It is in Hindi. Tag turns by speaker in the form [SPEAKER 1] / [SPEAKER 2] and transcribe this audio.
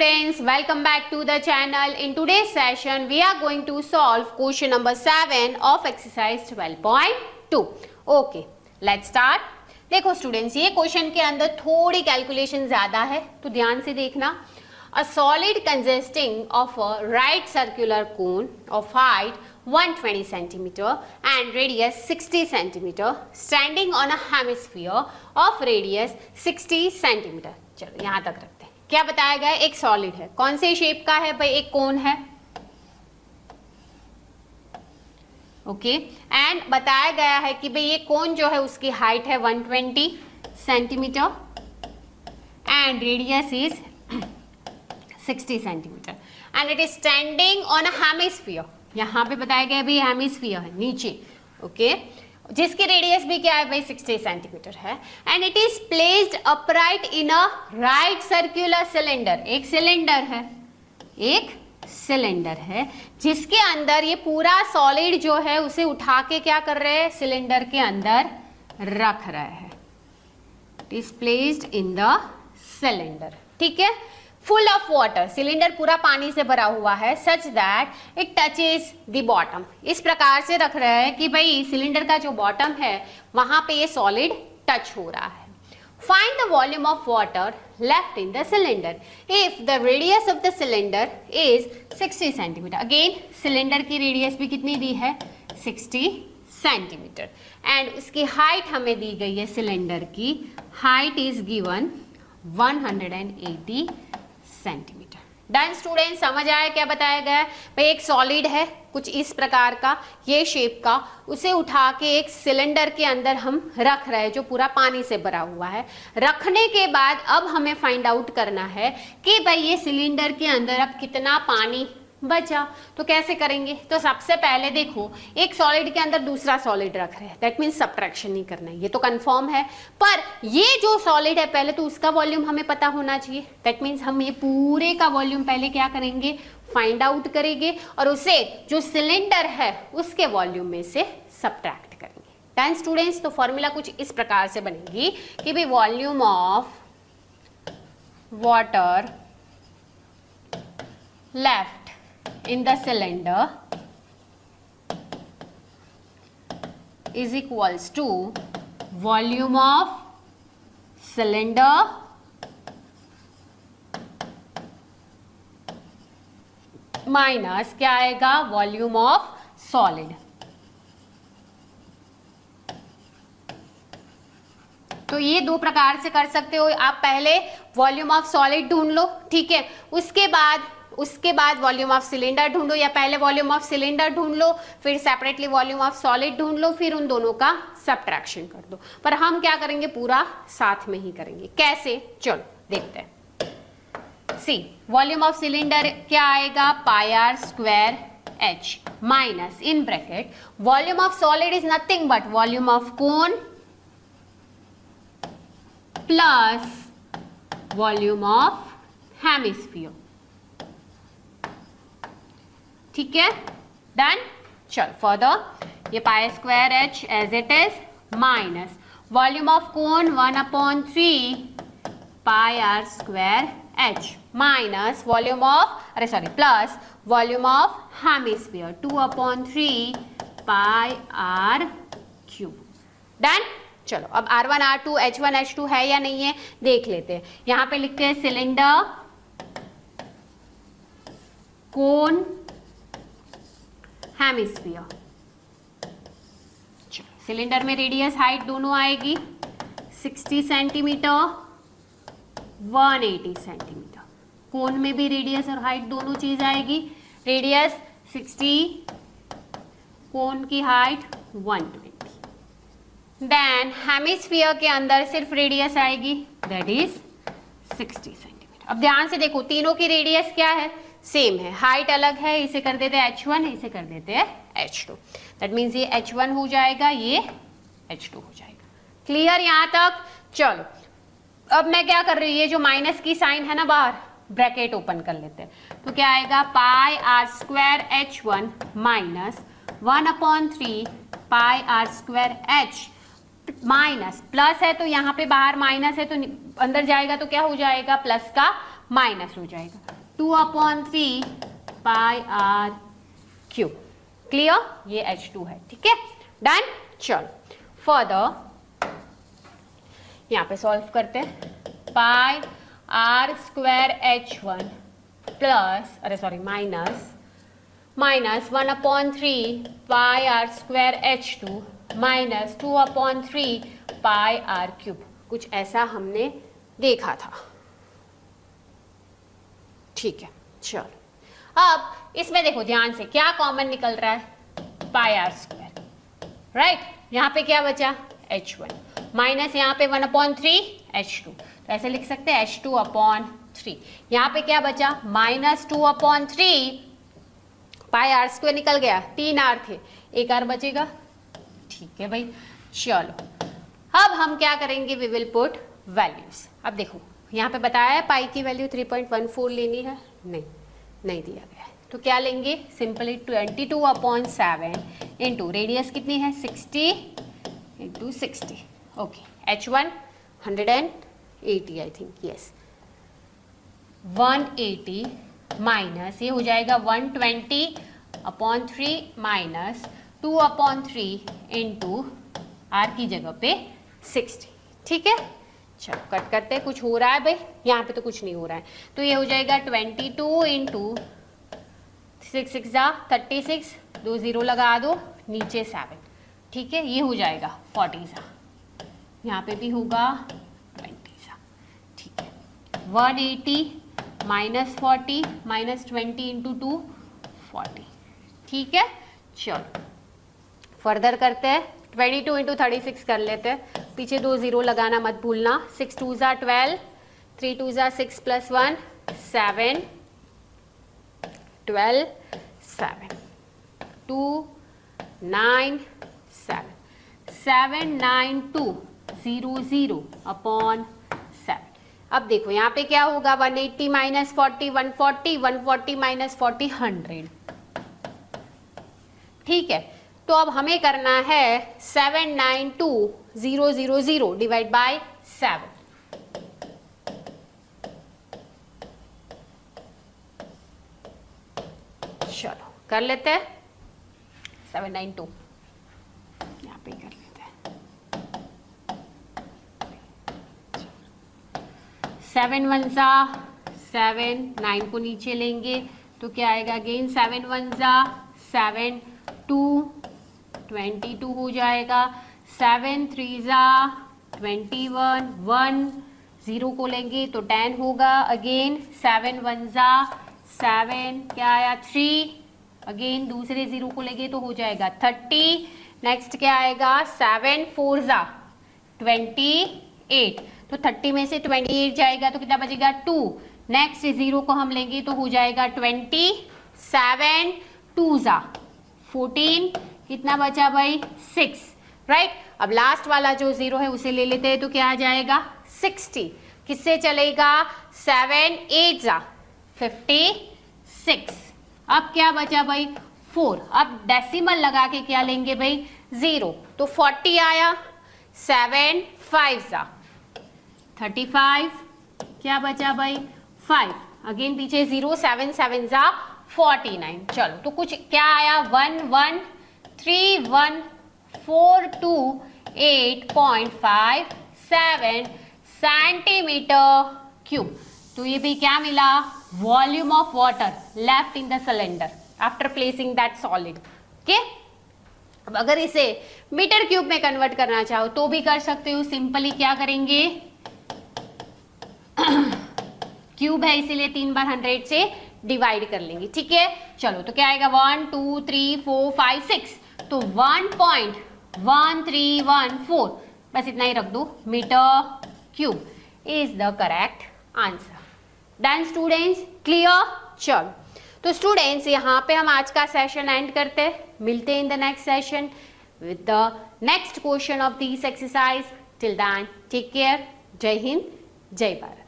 [SPEAKER 1] students, welcome back to the channel. In today's session we are going to solve question number 7 of exercise 12.2. Okay, let's start. देखो स्टूडेंट्स, ये क्वेश्चन के अंदर थोड़ी कैलकुलेशन ज्यादा है तो ध्यान से देखना. A solid consisting of a right circular cone of height 120 centimeter and radius 60 centimeter standing on a hemisphere of radius 60 centimeter. चलो यहाँ तक रखते हैं. क्या बताया गया है? एक सॉलिड है. कौन से शेप का है भाई? एक कोन है. ओके, एंड बताया गया है कि भाई ये कोन जो है उसकी हाइट है 120 centimetre and radius is 60 centimetre and it is standing on a hemisphere. यहाँ पे बताया गया भाई हेमिस्फीयर है नीचे. ओके, जिसकी रेडियस भी क्या है भाई 60 सेंटीमीटर है and it is placed upright in a right circular cylinder. एक सिलेंडर है, एक सिलेंडर है जिसके अंदर ये पूरा सॉलिड जो है उसे उठा के क्या कर रहे हैं? सिलेंडर के अंदर रख रहे हैं. It is placed in the cylinder. ठीक है, फुल ऑफ वाटर. सिलेंडर पूरा पानी से भरा हुआ है such that it touches the bottom. इस प्रकार से रख रहा है कि भाई सिलेंडर का जो बॉटम है वहां पे ये सॉलिड टच हो रहा है. Find the volume of water left in the cylinder if the radius of the cylinder is 60 centimetre. Again cylinder की रेडियस भी कितनी दी है? 60 सेंटीमीटर एंड उसकी हाइट हमें दी गई है. सिलेंडर की height is given 180 centimetre. Done student, समझ आया क्या बताया गया है? भाई एक सॉलिड है कुछ इस प्रकार का, ये शेप का, उसे उठा के एक सिलेंडर के अंदर हम रख रहे हैं जो पूरा पानी से भरा हुआ है. रखने के बाद अब हमें फाइंड आउट करना है कि भाई ये सिलेंडर के अंदर अब कितना पानी बचा. तो कैसे करेंगे? तो सबसे पहले देखो, एक सॉलिड के अंदर दूसरा सॉलिड रख रहे हैं, दैट मीन्स सब्ट्रैक्शन नहीं करना है, ये तो कंफर्म है. पर ये जो सॉलिड है पहले तो उसका वॉल्यूम हमें पता होना चाहिए. दैट मीन्स हम ये पूरे का वॉल्यूम पहले क्या करेंगे? फाइंड आउट करेंगे और उसे जो सिलेंडर है उसके वॉल्यूम में से सब्ट्रैक्ट करेंगे. डन स्टूडेंट्स, तो फॉर्मूला कुछ इस प्रकार से बनेगी कि भाई volume of water left in the cylinder is equals to volume of cylinder minus क्या आएगा? Volume of solid. तो ये दो प्रकार से कर सकते हो आप. पहले वॉल्यूम ऑफ सॉलिड ढूंढ लो, ठीक है, उसके बाद वॉल्यूम ऑफ सिलेंडर ढूंढो, या पहले वॉल्यूम ऑफ सिलेंडर ढूंढ लो फिर सेपरेटली वॉल्यूम ऑफ सॉलिड ढूंढ लो, फिर उन दोनों का सब्ट्रैक्शन कर दो. पर हम क्या करेंगे? पूरा साथ में ही करेंगे. कैसे? चलो देखते हैं. सी, वॉल्यूम ऑफ सिलेंडर क्या आएगा? Pi are square h minus in bracket volume of solid is nothing but volume of cone plus volume of hemisphere. ठीक है, डन. चल फर्दर, ये pi square h as it is minus volume of cone 1/3 pi are square h minus volume of plus volume of hemisphere 2/3 pi are cube. Done. चलो अब R1 R2 H1 H2 है या नहीं है देख लेते हैं. यहां पे लिखते हैं सिलेंडर, कोन, हेमिस्फीयर. सिलेंडर में रेडियस हाइट दोनों आएगी 60 सेंटीमीटर 180 सेंटीमीटर. कोन में भी रेडियस और हाइट दोनों चीज आएगी. रेडियस 60, कोन की हाइट 120. देन हेमिस्फीयर के अंदर सिर्फ रेडियस आएगी दैट इज 60 सेंटीमीटर. अब ध्यान से देखो, तीनों की रेडियस क्या है? सेम है. हाइट अलग है, इसे कर देते हैं H1, इसे कर देते हैं H2. दैट मीन्स ये H1 हो जाएगा, ये H2 हो जाएगा. क्लियर यहाँ तक? चलो अब मैं क्या कर रही हूँ, ये जो माइनस की साइन है ना बाहर, ब्रैकेट ओपन कर लेते हैं. तो क्या आएगा? Pi are square H1 minus 1/3 pi are square H minus plus है तो यहाँ पे बाहर माइनस है तो अंदर जाएगा तो क्या हो जाएगा? प्लस का माइनस हो जाएगा 2/3 पाई आर क्यूब। क्लियर? ये H2 है, ठीक है, डन। चलो फर्दर यहाँ पे सॉल्व करते हैं। Pi are square H1 plus, अरे sorry, minus 1/3 pi are square H2 minus 2/3 pi are cube. कुछ ऐसा हमने देखा था, ठीक है। चलो अब इसमें देखो ध्यान से, क्या कॉमन निकल रहा है? पाई आर स्क्वायर, राइट। यहाँ पे क्या बचा? H1 माइनस यहाँ पे 1/3 H2, तो ऐसे लिख सकते हैं H2/3। यहाँ पे क्या बचा? माइनस 2/3 पाई आर स्क्वायर निकल गया, 3 आर थे, 1 आर बचेगा, ठीक है भाई। चलो अब हम क्या करेंगे? We will put values. अब देखो यहाँ पे बताया है पाई की वैल्यू 3.14 लेनी है, नहीं दिया गया है, तो क्या लेंगे? सिंपली 22/7 इंटू रेडियस कितनी है? 60 into 60। Okay, H1 180 I think, yes 180 minus ये हो जाएगा 120/3 माइनस 2/3 इंटू आर की जगह पे 60, ठीक है। चलो कट करते हैं, कुछ हो रहा है भाई? यहाँ पे तो कुछ नहीं हो रहा है, तो ये हो जाएगा 22 इंटू 6 6 36, 2 0 लगा दो, नीचे 7, ठीक है। ये हो जाएगा 40, यहाँ पे भी होगा 20, ठीक है। 180 माइनस 40 माइनस 20 इंटू 2 40, ठीक है। चलो फर्दर करते हैं, 22 इंटू 36 कर लेते हैं, पीछे 2 0 लगाना मत भूलना। 6 2 12, 3 2 6 प्लस 1 7, 12 7, 2 9 7, 7 9 2 0 0/7। अब देखो यहाँ पे क्या होगा? 180 माइनस 40 140, 140 माइनस 40 100, ठीक है। तो अब हमें करना है 792,000 डिवाइड बाय 7। चलो कर लेते हैं 792, यहाँ पे कर लेते हैं 7 1 7, 9 को नीचे लेंगे तो क्या आएगा? अगेन 7 1 7, 2 22 हो जाएगा, 7 3 21, 1 0 को लेंगे तो 10 होगा, अगेन 7 1 7, क्या आया? 3, अगेन दूसरे 0 को लेंगे तो हो जाएगा 30, नेक्स्ट क्या आएगा? 7 4 28, तो 30 में से 28 जाएगा तो कितना बचेगा? 2, नेक्स्ट 0 को हम लेंगे तो हो जाएगा 20, 7 2 14, कितना बचा भाई? 6, राइट। अब लास्ट वाला जो 0 है उसे ले लेते हैं तो क्या आ जाएगा? 60, किससे चलेगा? 7 8 56, अब क्या बचा भाई? 4। अब डेसिमल लगा के क्या लेंगे भाई? 0, तो 40 आया, 7 5 35, क्या बचा भाई? 5, अगेन पीछे 0, 7 7 49। चलो तो कुछ क्या आया? 113142.857 सेंटीमीटर क्यूब। तो ये भी क्या मिला? Volume of water left in the cylinder after placing that solid. Okay, अब अगर इसे मीटर क्यूब में कन्वर्ट करना चाहो तो भी कर सकते हो। सिंपली क्या करेंगे? क्यूब है इसीलिए 3 बार 100 से डिवाइड कर लेंगे, ठीक है। चलो तो क्या आएगा? 1 2 3 4 5 6, तो 1.1314, बस इतना ही रख दो, metre cube is the correct answer. Done students, clear? चलो तो स्टूडेंट्स यहाँ पे हम आज का सेशन एंड करते हैं, मिलते हैं in the next session with the next question of this exercise. Till then take care, जय हिंद, जय भारत।